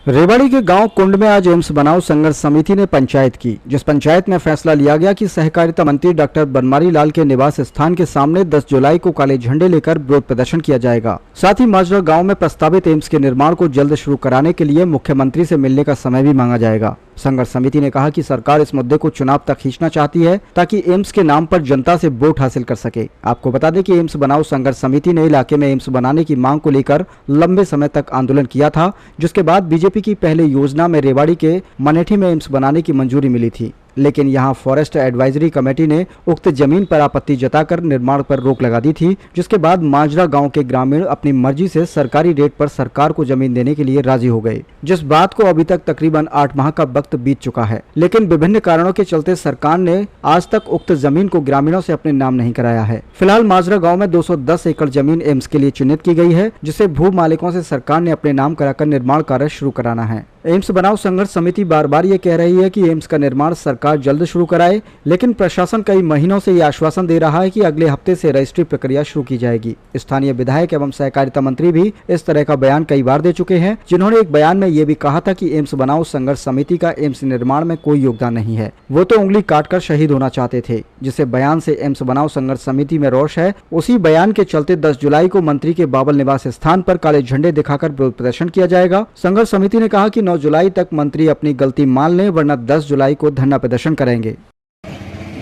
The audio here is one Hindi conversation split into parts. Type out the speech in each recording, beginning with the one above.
रेवाड़ी के गांव कुंड में आज एम्स बनाओ संघर्ष समिति ने पंचायत की, जिस पंचायत में फैसला लिया गया कि सहकारिता मंत्री डॉक्टर बनवारी लाल के निवास स्थान के सामने 10 जुलाई को काले झंडे लेकर विरोध प्रदर्शन किया जाएगा। साथ ही माजरा गांव में प्रस्तावित एम्स के निर्माण को जल्द शुरू कराने के लिए मुख्यमंत्री से मिलने का समय भी मांगा जाएगा। संघर्ष समिति ने कहा कि सरकार इस मुद्दे को चुनाव तक खींचना चाहती है ताकि एम्स के नाम पर जनता से वोट हासिल कर सके। आपको बता दें कि एम्स बनाओ संघर्ष समिति ने इलाके में एम्स बनाने की मांग को लेकर लंबे समय तक आंदोलन किया था, जिसके बाद बीजेपी की पहले योजना में रेवाड़ी के मनेठी में एम्स बनाने की मंजूरी मिली थी, लेकिन यहां फॉरेस्ट एडवाइजरी कमेटी ने उक्त जमीन पर आपत्ति जताकर निर्माण पर रोक लगा दी थी, जिसके बाद माजरा गांव के ग्रामीण अपनी मर्जी से सरकारी रेट पर सरकार को जमीन देने के लिए राजी हो गए, जिस बात को अभी तक तकरीबन 8 माह का वक्त बीत चुका है। लेकिन विभिन्न कारणों के चलते सरकार ने आज तक उक्त जमीन को ग्रामीणों से अपने नाम नहीं कराया है। फिलहाल माजरा गाँव में 210 एकड़ जमीन एम्स के लिए चिन्हित की गई है, जिसे भू मालिकों से सरकार ने अपने नाम कराकर निर्माण कार्य शुरू कराना है। एम्स बनाओ संघर्ष समिति बार बार ये कह रही है कि एम्स का निर्माण सरकार जल्द शुरू कराए, लेकिन प्रशासन कई महीनों से ये आश्वासन दे रहा है कि अगले हफ्ते से रजिस्ट्री प्रक्रिया शुरू की जाएगी। स्थानीय विधायक एवं सहकारिता मंत्री भी इस तरह का बयान कई बार दे चुके हैं, जिन्होंने एक बयान में ये भी कहा था कि एम्स बनाओ संघर्ष समिति का एम्स निर्माण में कोई योगदान नहीं है, वो तो उंगली काटकर शहीद होना चाहते थे। जिसे बयान से एम्स बनाओ संघर्ष समिति में रोष है, उसी बयान के चलते 10 जुलाई को मंत्री के बाबल निवास स्थान पर काले झंडे दिखाकर विरोध प्रदर्शन किया जाएगा। संघर्ष समिति ने कहा कि 9 जुलाई तक मंत्री अपनी गलती मान लें, वरना 10 जुलाई को धरना प्रदर्शन करेंगे।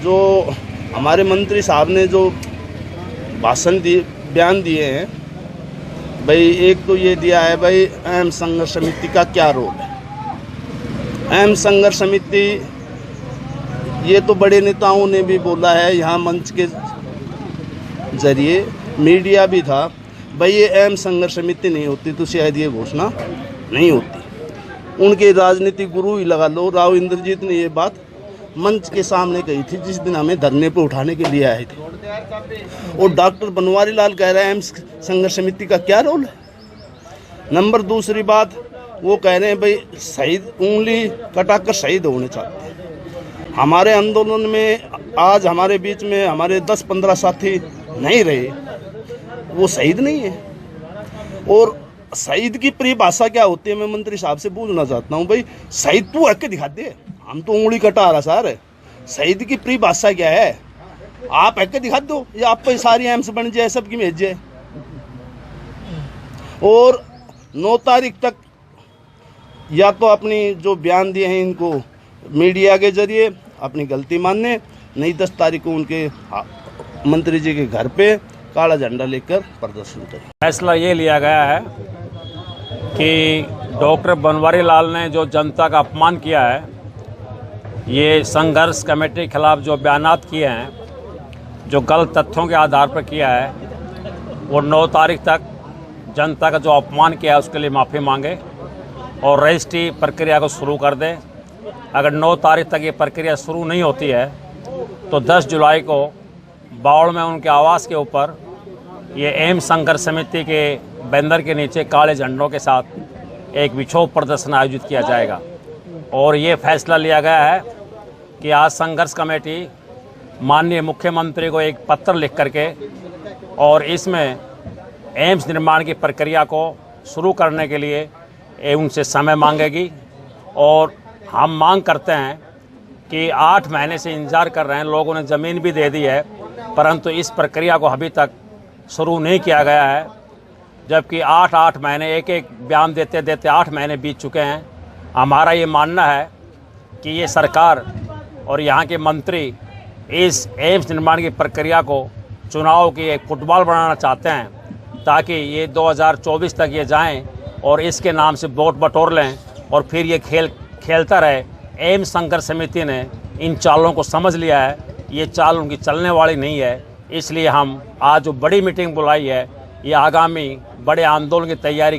जो हमारे मंत्री साहब ने जो भाषण दिए, बयान दिए हैं भाई, एक तो ये दिया है भाई एम्स संघर्ष समिति का क्या रोल है। एम्स संघर्ष समिति, ये तो बड़े नेताओं ने भी बोला है, यहाँ मंच के जरिए मीडिया भी था भाई, ये एम्स संघर्ष समिति नहीं होती तो शायद ये घोषणा नहीं होती। उनके राजनीतिक गुरु ही लगा लो, राव इंद्रजीत ने ये बात मंच के सामने कही थी जिस दिन हमें धरने पर उठाने के लिए आए थे। और डॉक्टर बनवारी लाल कह रहे हैं एम्स संघर्ष समिति का क्या रोल है। नंबर दूसरी बात, वो कह रहे हैं भाई शहीद उंगली कटाकर शहीद होने चाहते हैं। हमारे आंदोलन में आज हमारे बीच में हमारे 10-15 साथी नहीं रहे, वो शहीद नहीं है। और शहीद की परिभाषा क्या होती है, मैं मंत्री साहब से पूछना चाहता हूँ भाई, शहीद तू हक के दिखा दे, हम तो उंगली कटा रहा सर। शहीद की परिभाषा क्या है, आप हक के दिखा दो, या आप पे सारी एम्स बन जाए, सबकी भेज जाए। और 9 तारीख तक या तो अपनी जो बयान दिए हैं इनको मीडिया के जरिए अपनी गलती मानने, नहीं 10 तारीख को उनके मंत्री जी के घर पे काला झंडा लेकर प्रदर्शन करें। फैसला ये लिया गया है कि डॉक्टर बनवारी लाल ने जो जनता का अपमान किया है, ये संघर्ष कमेटी के खिलाफ जो बयानात किए हैं, जो गलत तथ्यों के आधार पर किया है, वो 9 तारीख तक जनता का जो अपमान किया है उसके लिए माफ़ी मांगे और रजिस्ट्री प्रक्रिया को शुरू कर दे। अगर 9 तारीख तक ये प्रक्रिया शुरू नहीं होती है तो 10 जुलाई को बावड़ में उनके आवास के ऊपर ये एम्स संघर्ष समिति के बैनर के नीचे काले झंडों के साथ एक विक्षोभ प्रदर्शन आयोजित किया जाएगा। और ये फैसला लिया गया है कि आज संघर्ष कमेटी माननीय मुख्यमंत्री को एक पत्र लिख करके और इसमें एम्स निर्माण की प्रक्रिया को शुरू करने के लिए उनसे समय मांगेगी। और हम मांग करते हैं कि 8 महीने से इंतज़ार कर रहे हैं, लोगों ने ज़मीन भी दे दी है, परंतु इस प्रक्रिया को अभी तक शुरू नहीं किया गया है, जबकि 8 महीने एक बयान देते देते 8 महीने बीत चुके हैं। हमारा ये मानना है कि ये सरकार और यहाँ के मंत्री इस एम्स निर्माण की प्रक्रिया को चुनाव की एक फुटबॉल बनाना चाहते हैं, ताकि ये 2024 तक ये जाएं और इसके नाम से वोट बटोर लें और फिर ये खेल खेलता रहे। एम्स संघर्ष समिति ने इन चालों को समझ लिया है, ये चाल उनकी चलने वाली नहीं है। इसलिए हम आज जो बड़ी मीटिंग बुलाई है, ये आगामी बड़े आंदोलन की तैयारी